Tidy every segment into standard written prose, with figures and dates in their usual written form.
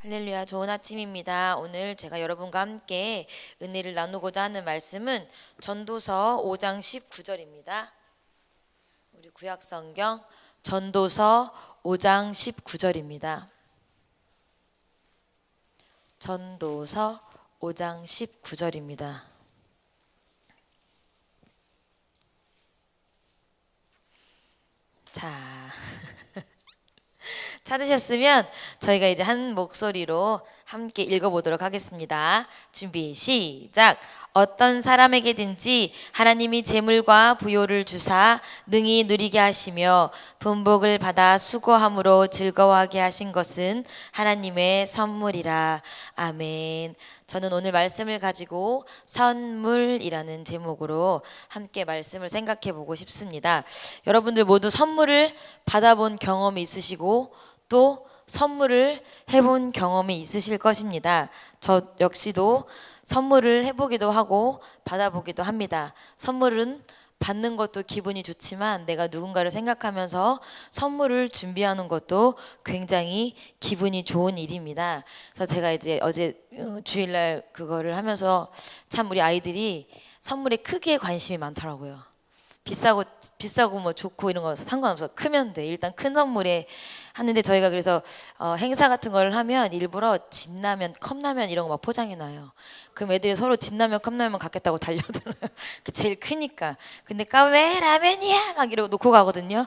할렐루야, 좋은 아침입니다. 오늘 제가 여러분과 함께 은혜를 나누고자 하는 말씀은 전도서 5장 19절입니다. 우리 구약성경 전도서 5장 19절입니다. 전도서 5장 19절입니다. 자, 찾으셨으면 저희가 이제 한 목소리로 함께 읽어보도록 하겠습니다. 준비 시작. 어떤 사람에게든지 하나님이 재물과 부요를 주사 능히 누리게 하시며 분복을 받아 수고함으로 즐거워하게 하신 것은 하나님의 선물이라. 아멘. 저는 오늘 말씀을 가지고 선물이라는 제목으로 함께 말씀을 생각해 보고 싶습니다. 여러분들 모두 선물을 받아본 경험이 있으시고 또 선물을 해본 경험이 있으실 것입니다. 저 역시도 선물을 해보기도 하고 받아보기도 합니다. 선물은 받는 것도 기분이 좋지만 내가 누군가를 생각하면서 선물을 준비하는 것도 굉장히 기분이 좋은 일입니다. 그래서 제가 이제 어제 주일날 그거를 하면서 참 우리 아이들이 선물에 크게 관심이 많더라고요. 비싸고 뭐 좋고 이런 거 상관없어. 크면 돼. 일단 큰 선물에 하는데 저희가 그래서 행사 같은 걸 하면 일부러 진라면, 컵라면 이런 거 막 포장해 놔요. 그럼 애들이 서로 진라면, 컵라면 갖겠다고 달려들어요. 그 제일 크니까. 근데 왜 라면이야? 막 이러고 놓고 가거든요.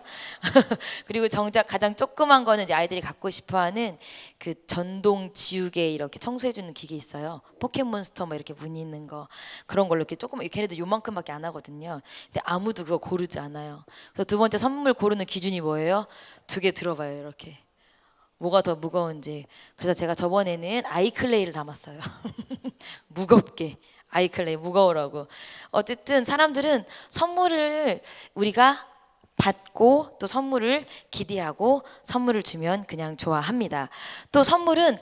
그리고 정작 가장 조그만 거는 이제 아이들이 갖고 싶어하는 그 전동 지우개 이렇게 청소해주는 기계 있어요. 포켓몬스터 뭐 이렇게 무늬 있는 거 그런 걸로 이렇게 조금 걔네들 요만큼밖에 안 하거든요. 근데 아무도 그거 고르지 않아요. 그래서 두 번째 선물 고르는 기준이 뭐예요? 2개 들어봐요. 이렇게 뭐가 더 무거운지. 그래서 제가 저번에는 아이클레이를 담았어요. 무겁게. 아이클레이 무거우라고. 어쨌든 사람들은 선물을 우리가 받고 또 선물을 기대하고 선물을 주면 그냥 좋아합니다. 또 선물은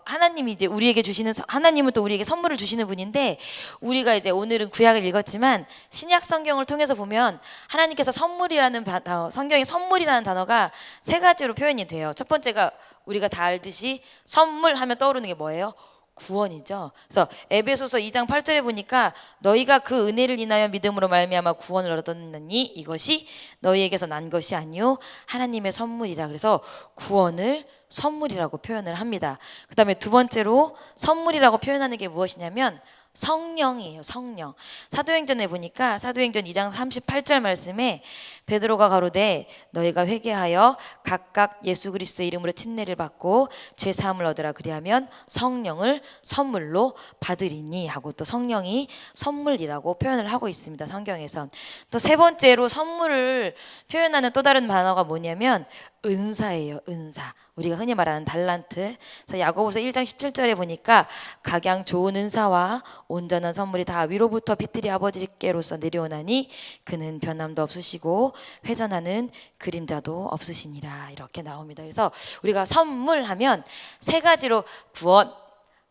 하나님이 이제 우리에게 주시는, 하나님은 또 우리에게 선물을 주시는 분인데, 우리가 이제 오늘은 구약을 읽었지만 신약 성경을 통해서 보면 하나님께서 선물이라는 단어, 성경에 선물이라는 단어가 3가지로 표현이 돼요. 첫 번째가 우리가 다 알듯이 선물하면 떠오르는 게 뭐예요? 구원이죠. 그래서 에베소서 2장 8절에 보니까 너희가 그 은혜를 인하여 믿음으로 말미암아 구원을 얻었느니 이것이 너희에게서 난 것이 아니요 하나님의 선물이라. 그래서 구원을 선물이라고 표현을 합니다. 그 다음에 두 번째로 선물이라고 표현하는 게 무엇이냐면 성령이에요. 성령. 사도행전에 보니까 사도행전 2장 38절 말씀에 베드로가 가로되 너희가 회개하여 각각 예수 그리스도의 이름으로 침례를 받고 죄 사함을 얻으라. 그리하면 성령을 선물로 받으리니 하고, 또 성령이 선물이라고 표현을 하고 있습니다. 성경에선. 또 세 번째로 선물을 표현하는 또 다른 단어가 뭐냐면 은사예요. 은사. 우리가 흔히 말하는 달란트. 그래서 야고보서 1장 17절에 보니까 각양 좋은 은사와 온전한 선물이 다 위로부터 빛들이 아버지께로서 내려오나니 그는 변함도 없으시고 회전하는 그림자도 없으시니라. 이렇게 나옵니다. 그래서 우리가 선물하면 3가지로 구원,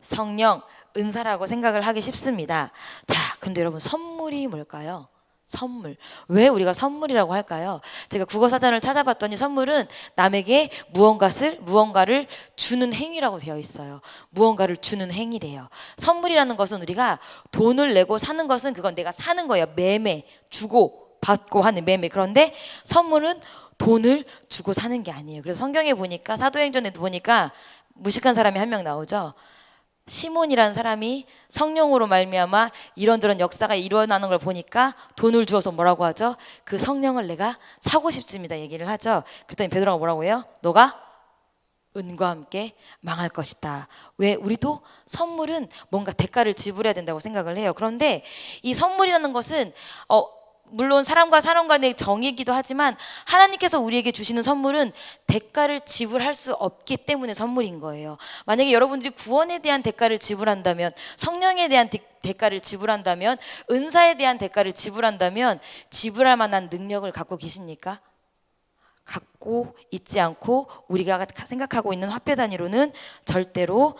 성령, 은사라고 생각을 하기 쉽습니다. 자, 근데 여러분 선물이 뭘까요? 선물. 왜 우리가 선물이라고 할까요? 제가 국어사전을 찾아봤더니 선물은 남에게 무언가를 주는 행위라고 되어 있어요. 무언가를 주는 행위래요. 선물이라는 것은 우리가 돈을 내고 사는 것은 그건 내가 사는 거예요. 매매, 주고 받고 하는 매매. 그런데 선물은 돈을 주고 사는 게 아니에요. 그래서 성경에 보니까, 사도행전에 보니까 무식한 사람이 한 명 나오죠. 시몬이라는 사람이 성령으로 말미암아 이런저런 역사가 일어나는 걸 보니까 돈을 주어서 뭐라고 하죠? 그 성령을 내가 사고 싶습니다 얘기를 하죠. 그랬더니 베드로가 뭐라고 해요? 너가 은과 함께 망할 것이다. 왜? 우리도 선물은 뭔가 대가를 지불해야 된다고 생각을 해요. 그런데 이 선물이라는 것은 물론 사람과 사람 간의 정이기도 하지만 하나님께서 우리에게 주시는 선물은 대가를 지불할 수 없기 때문에 선물인 거예요. 만약에 여러분들이 구원에 대한 대가를 지불한다면, 성령에 대한 대가를 지불한다면, 은사에 대한 대가를 지불한다면 지불할 만한 능력을 갖고 계십니까? 갖고 있지 않고 우리가 생각하고 있는 화폐 단위로는 절대로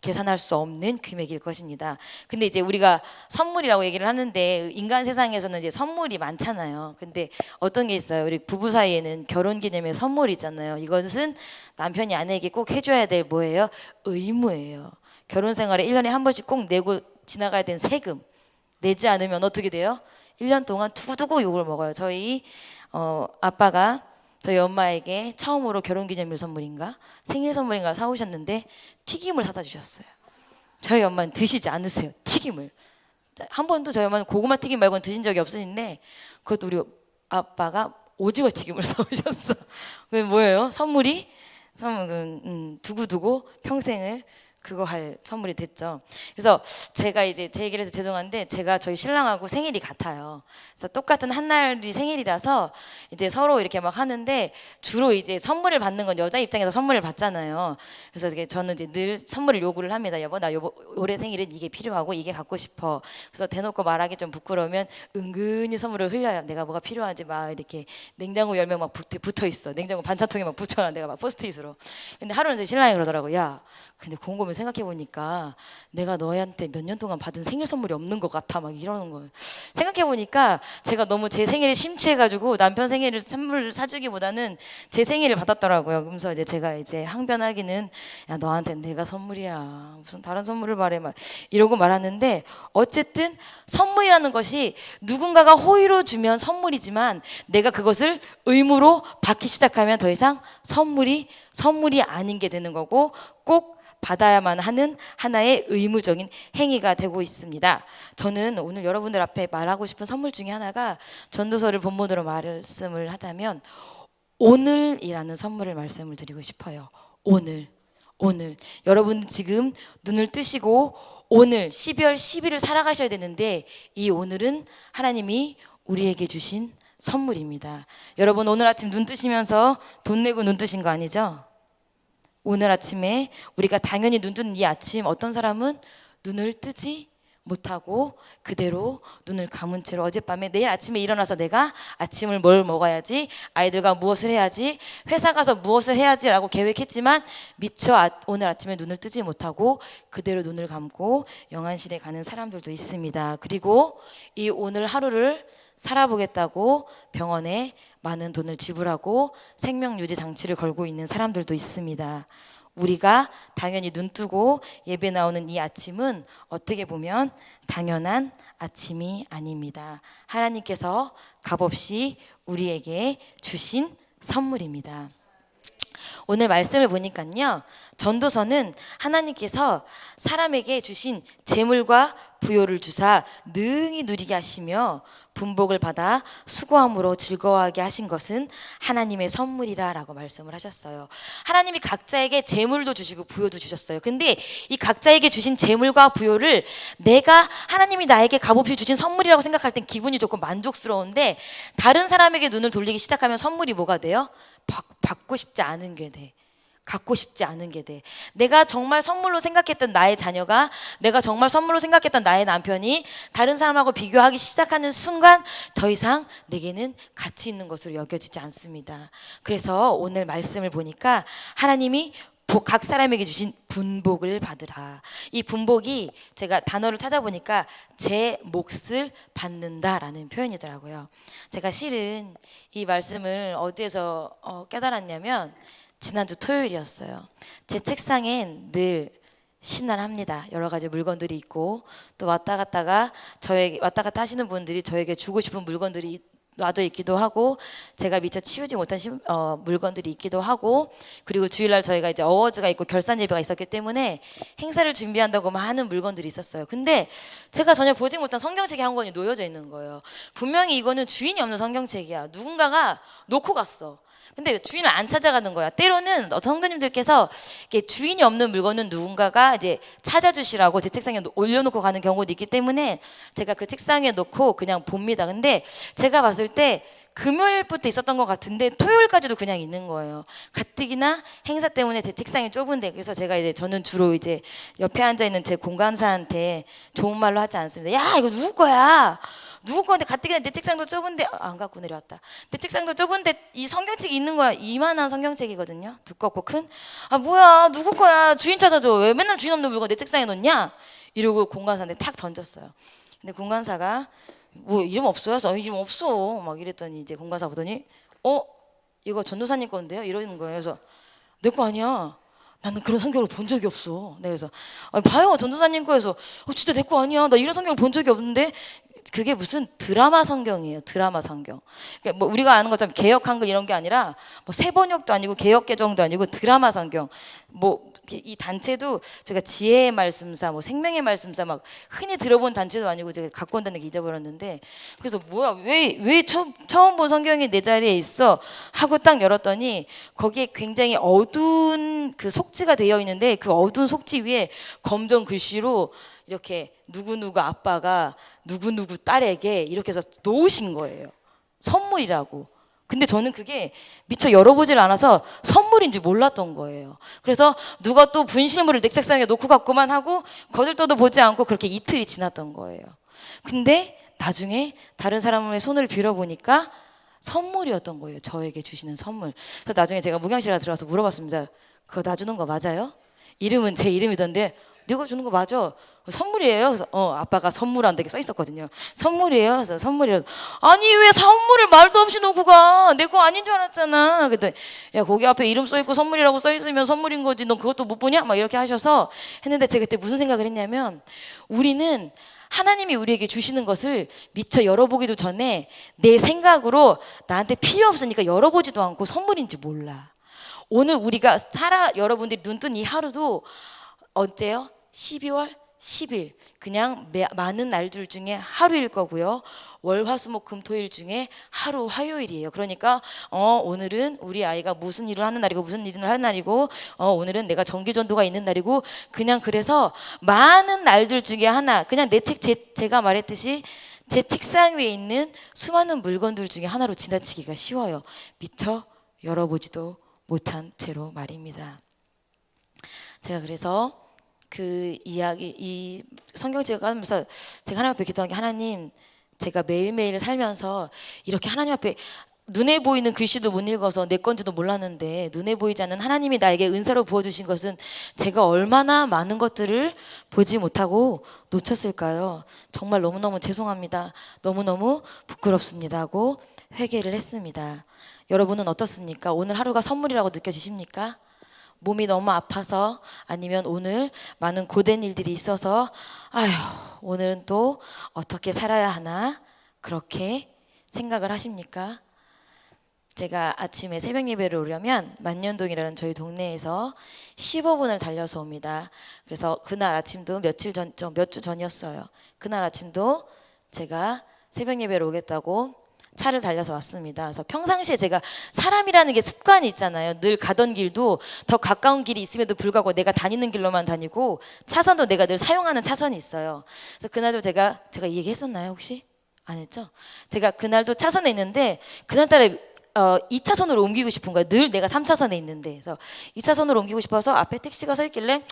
계산할 수 없는 금액일 것입니다. 근데 이제 우리가 선물이라고 얘기를 하는데 인간 세상에서는 이제 선물이 많잖아요. 근데 어떤 게 있어요? 우리 부부 사이에는 결혼기념일 선물이 있잖아요. 이것은 남편이 아내에게 꼭 해줘야 될 뭐예요? 의무예요. 결혼 생활에 1년에 한 번씩 꼭 내고 지나가야 되는 세금. 내지 않으면 어떻게 돼요? 1년 동안 두고두고 욕을 먹어요. 저희 아빠가 저희 엄마에게 처음으로 결혼기념일 선물인가 생일 선물인가 사오셨는데 튀김을 사다 주셨어요. 저희 엄마는 드시지 않으세요. 튀김을. 한 번도 저희 엄마는 고구마 튀김 말고는 드신 적이 없으신데 그것도 우리 아빠가 오징어 튀김을 사오셨어. 그게 뭐예요? 선물이? 두고두고 평생을 그거 할 선물이 됐죠. 그래서 제가 이제 제 얘기를 해서 죄송한데 제가 저희 신랑하고 생일이 같아요. 그래서 똑같은 한 날이 생일이라서 이제 서로 이렇게 막 하는데 주로 이제 선물을 받는 건 여자 입장에서 선물을 받잖아요. 그래서 이게 저는 이제 늘 선물을 요구를 합니다. 여보 나 올해 생일은 이게 필요하고 이게 갖고 싶어. 그래서 대놓고 말하기 좀 부끄러우면 은근히 선물을 흘려요. 내가 뭐가 필요한지 막 이렇게 냉장고 열면 막 붙어 있어. 냉장고 반찬통에 막 붙여놔. 내가 막 포스트잇으로. 근데 하루는 제 신랑이 그러더라고. 야 근데 곰곰이 생각해보니까 내가 너한테 몇 년 동안 받은 생일 선물이 없는 것 같아 막 이러는 거예요. 생각해보니까 제가 너무 제 생일에 심취해가지고 남편 생일을 선물을 사주기보다는 제 생일을 받았더라고요. 그러면서 이제 제가 이제 항변하기는 야 너한테 내가 선물이야 무슨 다른 선물을 말해 막 이러고 말하는데 어쨌든 선물이라는 것이 누군가가 호의로 주면 선물이지만 내가 그것을 의무로 받기 시작하면 더 이상 선물이 아닌 게 되는 거고 꼭 받아야만 하는 하나의 의무적인 행위가 되고 있습니다. 저는 오늘 여러분들 앞에 말하고 싶은 선물 중에 하나가 전도서를 본문으로 말씀을 하자면 오늘이라는 선물을 말씀을 드리고 싶어요. 오늘 여러분 지금 눈을 뜨시고 오늘 12월 10일을 살아가셔야 되는데 이 오늘은 하나님이 우리에게 주신 선물입니다. 여러분 오늘 아침 눈 뜨시면서 돈 내고 눈 뜨신 거 아니죠? 오늘 아침에 우리가 당연히 눈 뜨는 이 아침 어떤 사람은 눈을 뜨지 못하고 그대로 눈을 감은 채로 어젯밤에 내일 아침에 일어나서 내가 아침을 뭘 먹어야지 아이들과 무엇을 해야지 회사 가서 무엇을 해야지 라고 계획했지만 미처 오늘 아침에 눈을 뜨지 못하고 그대로 눈을 감고 영안실에 가는 사람들도 있습니다. 그리고 이 오늘 하루를 살아보겠다고 병원에 많은 돈을 지불하고 생명유지 장치를 걸고 있는 사람들도 있습니다. 우리가 당연히 눈 뜨고 예배 나오는 이 아침은 어떻게 보면 당연한 아침이 아닙니다. 하나님께서 값없이 우리에게 주신 선물입니다. 오늘 말씀을 보니까요. 전도서는 하나님께서 사람에게 주신 재물과 부요를 주사 능히 누리게 하시며 분복을 받아 수고함으로 즐거워하게 하신 것은 하나님의 선물이라 라고 말씀을 하셨어요. 하나님이 각자에게 재물도 주시고 부요도 주셨어요. 근데 이 각자에게 주신 재물과 부요를 내가 하나님이 나에게 값없이 주신 선물이라고 생각할 땐 기분이 조금 만족스러운데 다른 사람에게 눈을 돌리기 시작하면 선물이 뭐가 돼요? 받고 싶지 않은 게 돼. 갖고 싶지 않은 게 돼. 내가 정말 선물로 생각했던 나의 자녀가 내가 정말 선물로 생각했던 나의 남편이 다른 사람하고 비교하기 시작하는 순간 더 이상 내게는 가치 있는 것으로 여겨지지 않습니다. 그래서 오늘 말씀을 보니까 하나님이 각 사람에게 주신 분복을 받으라. 이 분복이 제가 단어를 찾아보니까 제 몫을 받는다라는 표현이더라고요. 제가 실은 이 말씀을 어디에서 깨달았냐면 지난주 토요일이었어요. 제 책상엔 늘 심란합니다. 여러 가지 물건들이 있고 또 왔다 갔다 하시는 분들이 저에게 주고 싶은 물건들이 놔져 있기도 하고 제가 미처 치우지 못한 물건들이 있기도 하고 그리고 주일날 저희가 이제 어워즈가 있고 결산 예배가 있었기 때문에 행사를 준비한다고 많은 물건들이 있었어요. 근데 제가 전혀 보지 못한 성경책이 한 권이 놓여져 있는 거예요. 분명히 이거는 주인이 없는 성경책이야. 누군가가 놓고 갔어. 근데 주인을 안 찾아가는 거야. 때로는 성도님들께서 주인이 없는 물건은 누군가가 이제 찾아주시라고 제 책상에 올려놓고 가는 경우도 있기 때문에 제가 그 책상에 놓고 그냥 봅니다. 근데 제가 봤을 때 금요일부터 있었던 것 같은데 토요일까지도 그냥 있는 거예요. 가뜩이나 행사 때문에 제 책상이 좁은데 그래서 제가 이제 저는 주로 이제 옆에 앉아 있는 제 공간사한테 좋은 말로 하지 않습니다. 야 이거 누구 거야? 누구 건데 가뜩이나 내 책상도 좁은데 안 갖고 내려왔다. 내 책상도 좁은데 이 성경책이 있는 거야. 이만한 성경책이거든요. 두껍고 큰. 아 뭐야 누구 거야. 주인 찾아줘. 왜 맨날 주인 없는 물건 내 책상에 놓냐. 이러고 공관사한테 탁 던졌어요. 근데 공관사가 뭐 이름 없어요? 이름 없어. 막 이랬더니 이제 공관사 보더니 이거 전도사님 건데요? 이러는 거예요. 그래서 내 거 아니야. 나는 그런 성경을 본 적이 없어. 네, 그래서 봐요 전도사님 거에서 진짜 내 거 아니야. 나 이런 성경을 본 적이 없는데 그게 무슨 드라마 성경이에요. 드라마 성경. 그러니까 뭐 우리가 아는 것처럼 개역 한글 이런 게 아니라 뭐 세번역도 아니고 개역 개정도 아니고 드라마 성경. 뭐 이 단체도 제가 지혜의 말씀사, 뭐 생명의 말씀사 막 흔히 들어본 단체도 아니고 제가 갖고 온다는 게 잊어버렸는데 그래서 뭐야 왜 처음 본 성경이 내 자리에 있어 하고 딱 열었더니 거기에 굉장히 어두운 그 속지가 되어 있는데 그 어두운 속지 위에 검정 글씨로 이렇게 누구누구 아빠가 누구누구 딸에게 이렇게 해서 놓으신 거예요. 선물이라고. 근데 저는 그게 미처 열어보질 않아서 선물인지 몰랐던 거예요. 그래서 누가 또 분실물을 내 책상에 놓고 갔구만 하고 거들떠도 보지 않고 그렇게 이틀이 지났던 거예요. 근데 나중에 다른 사람의 손을 빌어보니까 선물이었던 거예요. 저에게 주시는 선물. 그래서 나중에 제가 목양실에 들어가서 물어봤습니다. 그거 나 주는 거 맞아요? 이름은 제 이름이던데 네가 주는 거 맞아? 선물이에요. 그래서 아빠가 선물한다 이렇게 써 있었거든요. 선물이에요. 그래서 선물이요. 아니 왜 선물을 말도 없이 놓고 가? 내 거 아닌 줄 알았잖아. 그랬더니 야 거기 앞에 이름 써 있고 선물이라고 써 있으면 선물인 거지. 넌 그것도 못 보냐? 막 이렇게 하셔서 했는데 제가 그때 무슨 생각을 했냐면 우리는 하나님이 우리에게 주시는 것을 미처 열어보기도 전에 내 생각으로 나한테 필요 없으니까 열어보지도 않고 선물인지 몰라. 오늘 우리가 여러분들이 눈 뜬 이 하루도 언제요? 12월 10일 그냥 많은 날들 중에 하루일 거고요. 월화수목금토일 중에 하루 화요일이에요. 그러니까 오늘은 우리 아이가 무슨 일을 하는 날이고 무슨 일을 하는 날이고 오늘은 내가 정기전도가 있는 날이고 그냥 그래서 많은 날들 중에 하나 그냥 제가 말했듯이 제 책상 위에 있는 수많은 물건들 중에 하나로 지나치기가 쉬워요. 미처 열어보지도 못한 채로 말입니다. 제가 그래서 그 이야기 이 성경책을 가면서 제가 하나님 앞에 기도한 게 하나님 제가 매일매일 살면서 이렇게 하나님 앞에 눈에 보이는 글씨도 못 읽어서 내 건지도 몰랐는데 눈에 보이지 않는 하나님이 나에게 은사로 부어주신 것은 제가 얼마나 많은 것들을 보지 못하고 놓쳤을까요? 정말 너무너무 죄송합니다. 너무너무 부끄럽습니다 하고 회개를 했습니다. 여러분은 어떻습니까? 오늘 하루가 선물이라고 느껴지십니까? 몸이 너무 아파서 아니면 오늘 많은 고된 일들이 있어서 아휴 오늘은 또 어떻게 살아야 하나 그렇게 생각을 하십니까? 제가 아침에 새벽 예배를 오려면 만년동이라는 저희 동네에서 15분을 달려서 옵니다. 그래서 그날 아침도 몇 주 전이었어요. 그날 아침도 제가 새벽 예배를 오겠다고 차를 달려서 왔습니다. 그래서 평상시에 제가 사람이라는 게 습관이 있잖아요. 늘 가던 길도 더 가까운 길이 있음에도 불구하고 내가 다니는 길로만 다니고 차선도 내가 늘 사용하는 차선이 있어요. 그래서 그날도 제가 이 얘기 했었나요 혹시? 안 했죠? 제가 그날도 차선에 있는데 그날따라 2차선으로 옮기고 싶은 거야. 늘 내가 3차선에 있는데 그래서 2차선으로 옮기고 싶어서 앞에 택시가 서 있길래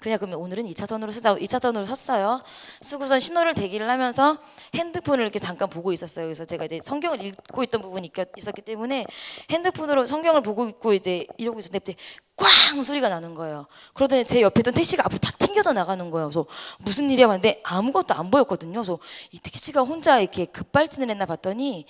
그러면 오늘은 2차선으로 쓰자. 2차선으로 섰어요. 쓰고선 신호를 대기를 하면서 핸드폰을 이렇게 잠깐 보고 있었어요. 그래서 제가 이제 성경을 읽고 있던 부분이 있었기 때문에 핸드폰으로 성경을 보고 있고 이제 이러고 있었는데 꽝 소리가 나는 거예요. 그러더니 제 옆에 있던 택시가 앞으로 탁 튕겨져 나가는 거예요. 그래서 무슨 일이야 봤는데 아무것도 안 보였거든요. 그래서 이 택시가 혼자 이렇게 급발진을 했나 봤더니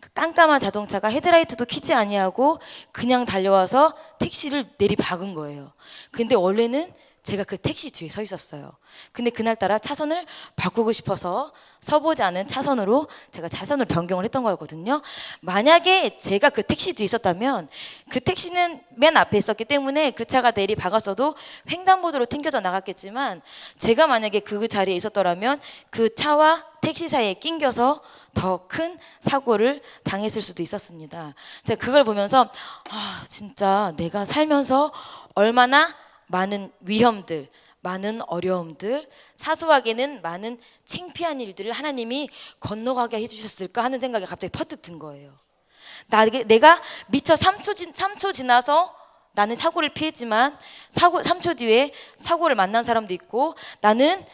그 깜깜한 자동차가 헤드라이트도 켜지 아니하고 그냥 달려와서 택시를 내리박은 거예요. 근데 원래는 제가 그 택시 뒤에 서 있었어요. 근데 그날따라 차선을 바꾸고 싶어서 서보지 않은 차선으로 제가 차선을 변경을 했던 거였거든요. 만약에 제가 그 택시 뒤에 있었다면 그 택시는 맨 앞에 있었기 때문에 그 차가 내리박았어도 횡단보도로 튕겨져 나갔겠지만 제가 만약에 그 자리에 있었더라면 그 차와 택시 사이에 낑겨서 더 큰 사고를 당했을 수도 있었습니다. 제가 그걸 보면서 진짜 내가 살면서 얼마나 많은 위험들, 많은 어려움들, 사소하게는 많은 창피한 일들을 하나님이 건너가게 해주셨을까 하는 생각이 갑자기 퍼뜩 든 거예요. 내가 미처 3초 지나서 나는 사고를 피했지만 3초 뒤에 사고를 만난 사람도 있고 나는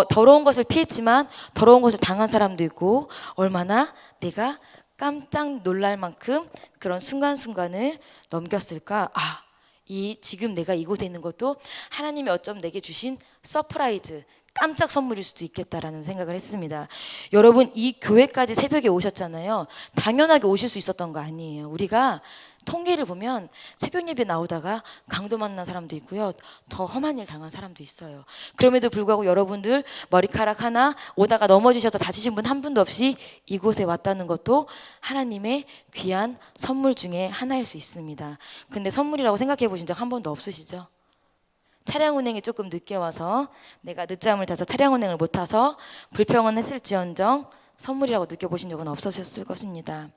더러운 것을 피했지만 더러운 것을 당한 사람도 있고, 얼마나 내가 깜짝 놀랄 만큼 그런 순간순간을 넘겼을까. 지금 내가 이곳에 있는 것도 하나님이 어쩜 내게 주신 서프라이즈, 깜짝 선물일 수도 있겠다라는 생각을 했습니다. 여러분, 이 교회까지 새벽에 오셨잖아요. 당연하게 오실 수 있었던 거 아니에요. 우리가 통계를 보면 새벽 예배 나오다가 강도 만난 사람도 있고요, 더 험한 일 당한 사람도 있어요. 그럼에도 불구하고 여러분들 머리카락 하나 오다가 넘어지셔서 다치신 분 한 분도 없이 이곳에 왔다는 것도 하나님의 귀한 선물 중에 하나일 수 있습니다. 근데 선물이라고 생각해 보신 적 한 번도 없으시죠? 차량 운행이 조금 늦게 와서, 내가 늦잠을 자서 차량 운행을 못 타서 불평은 했을지언정 선물이라고 느껴보신 적은 없으셨을 것입니다.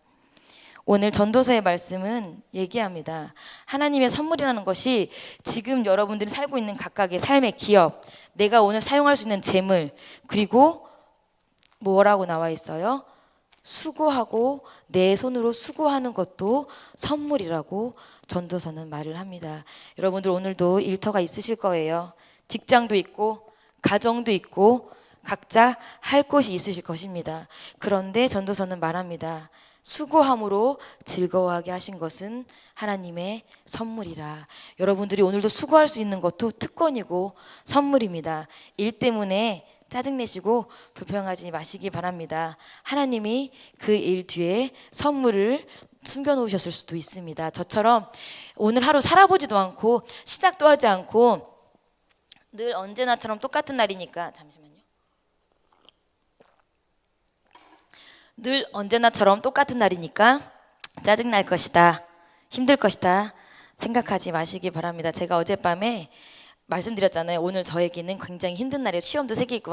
오늘 전도서의 말씀은 얘기합니다. 하나님의 선물이라는 것이 지금 여러분들이 살고 있는 각각의 삶의 기업, 내가 오늘 사용할 수 있는 재물, 그리고 뭐라고 나와 있어요? 수고하고 내 손으로 수고하는 것도 선물이라고 전도서는 말을 합니다. 여러분들 오늘도 일터가 있으실 거예요. 직장도 있고 가정도 있고 각자 할 곳이 있으실 것입니다. 그런데 전도서는 말합니다. 수고함으로 즐거워하게 하신 것은 하나님의 선물이라. 여러분들이 오늘도 수고할 수 있는 것도 특권이고 선물입니다. 일 때문에 짜증내시고 불평하지 마시기 바랍니다. 하나님이 그 일 뒤에 선물을 숨겨놓으셨을 수도 있습니다. 저처럼 오늘 하루 살아보지도 않고 시작도 하지 않고 늘 언제나처럼 똑같은 날이니까, 잠시만요. 늘 언제나처럼 똑같은 날이니까 짜증날 것이다, 힘들 것이다 생각하지 마시기 바랍니다. 제가 어젯밤에 말씀드렸잖아요. 오늘 저에게는 굉장히 힘든 날이에요. 시험도 3개 있고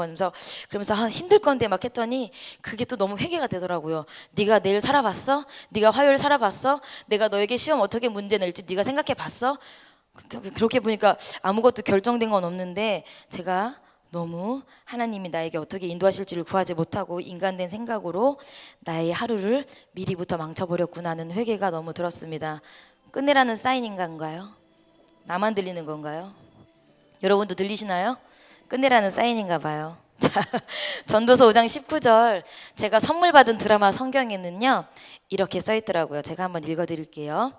그러면서 힘들 건데 막 했더니 그게 또 너무 회개가 되더라고요. 네가 내일 살아봤어? 네가 화요일 살아봤어? 내가 너에게 시험 어떻게 문제 낼지 네가 생각해 봤어? 그렇게 보니까 아무것도 결정된 건 없는데, 제가 너무 하나님이 나에게 어떻게 인도하실지를 구하지 못하고 인간된 생각으로 나의 하루를 미리부터 망쳐버렸구나 하는 회개가 너무 들었습니다. 끝내라는 사인인가요? 나만 들리는 건가요? 여러분도 들리시나요? 끝내라는 사인인가 봐요. 자, 전도서 5장 19절, 제가 선물 받은 드라마 성경에는요 이렇게 써 있더라고요. 제가 한번 읽어드릴게요.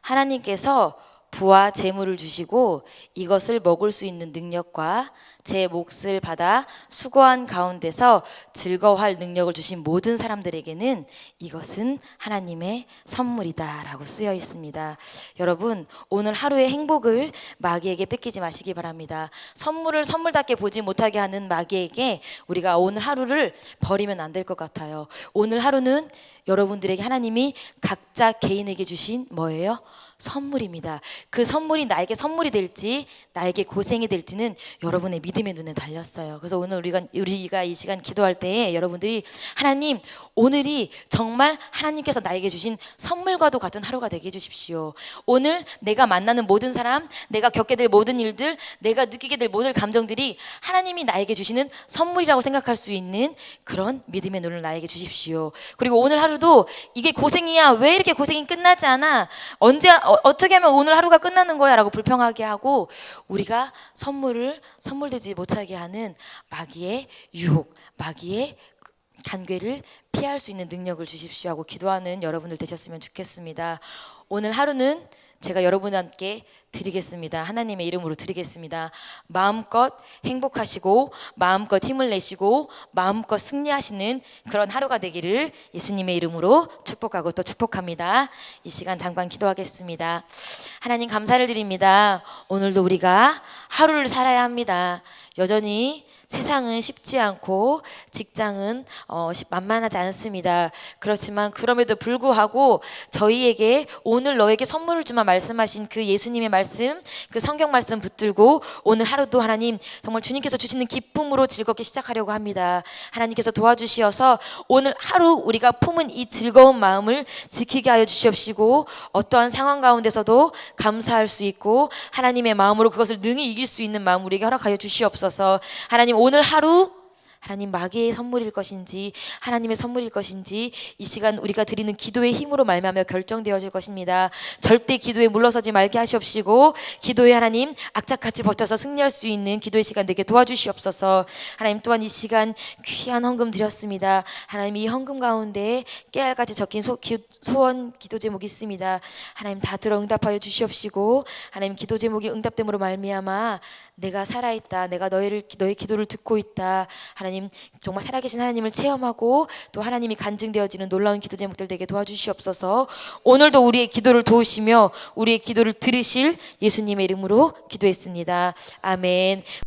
하나님께서 부와 재물을 주시고 이것을 먹을 수 있는 능력과 제 몫을 받아 수고한 가운데서 즐거워할 능력을 주신 모든 사람들에게는 이것은 하나님의 선물이다 라고 쓰여 있습니다. 여러분, 오늘 하루의 행복을 마귀에게 뺏기지 마시기 바랍니다. 선물을 선물답게 보지 못하게 하는 마귀에게 우리가 오늘 하루를 버리면 안 될 것 같아요. 오늘 하루는 여러분들에게 하나님이 각자 개인에게 주신 뭐예요? 선물입니다. 그 선물이 나에게 선물이 될지 나에게 고생이 될지는 여러분의 믿음의 눈에 달렸어요. 그래서 오늘 우리가 이 시간 기도할 때에 여러분들이 하나님, 오늘이 정말 하나님께서 나에게 주신 선물과도 같은 하루가 되게 해주십시오. 오늘 내가 만나는 모든 사람, 내가 겪게 될 모든 일들, 내가 느끼게 될 모든 감정들이 하나님이 나에게 주시는 선물이라고 생각할 수 있는 그런 믿음의 눈을 나에게 주십시오. 그리고 오늘 하루도 이게 고생이야, 왜 이렇게 고생이 끝나지 않아, 어떻게 하면 오늘 하루가 끝나는 거야 라고 불평하게 하고 우리가 선물되지 못하게 하는 마귀의 유혹, 마귀의 간괴를 피할 수 있는 능력을 주십시오 하고 기도하는 여러분들 되셨으면 좋겠습니다. 오늘 하루는 제가 여러분께 드리겠습니다. 하나님의 이름으로 드리겠습니다. 마음껏 행복하시고 마음껏 힘을 내시고 마음껏 승리하시는 그런 하루가 되기를 예수님의 이름으로 축복하고 또 축복합니다. 이 시간 잠깐 기도하겠습니다. 하나님, 감사를 드립니다. 오늘도 우리가 하루를 살아야 합니다. 여전히 세상은 쉽지 않고 직장은 만만하지 않습니다. 그렇지만 그럼에도 불구하고 저희에게 오늘 너에게 선물을 주마 말씀하신 그 예수님의 말씀, 그 성경 말씀 붙들고 오늘 하루도 하나님 정말 주님께서 주시는 기쁨으로 즐겁게 시작하려고 합니다. 하나님께서 도와주시어서 오늘 하루 우리가 품은 이 즐거운 마음을 지키게 하여 주시옵시고 어떠한 상황 가운데서도 감사할 수 있고 하나님의 마음으로 그것을 능히 이길 수 있는 마음 우리에게 허락하여 주시옵소서. 하나님, 오늘 하루 하나님 마귀의 선물일 것인지 하나님의 선물일 것인지 이 시간 우리가 드리는 기도의 힘으로 말미암아 결정되어질 것입니다. 절대 기도에 물러서지 말게 하시옵시고 기도에 하나님 악착같이 버텨서 승리할 수 있는 기도의 시간 되게 도와주시옵소서. 하나님 또한 이 시간 귀한 헌금 드렸습니다. 하나님 이 헌금 가운데 깨알같이 적힌 소원 기도 제목이 있습니다. 하나님 다 들어 응답하여 주시옵시고 하나님 기도 제목이 응답됨으로 말미암아 내가 살아있다, 내가 너의 기도를 듣고 있다, 하나님 정말 살아계신 하나님을 체험하고 또 하나님이 간증되어지는 놀라운 기도 제목들 되게 도와주시옵소서. 오늘도 우리의 기도를 도우시며 우리의 기도를 들으실 예수님의 이름으로 기도했습니다. 아멘.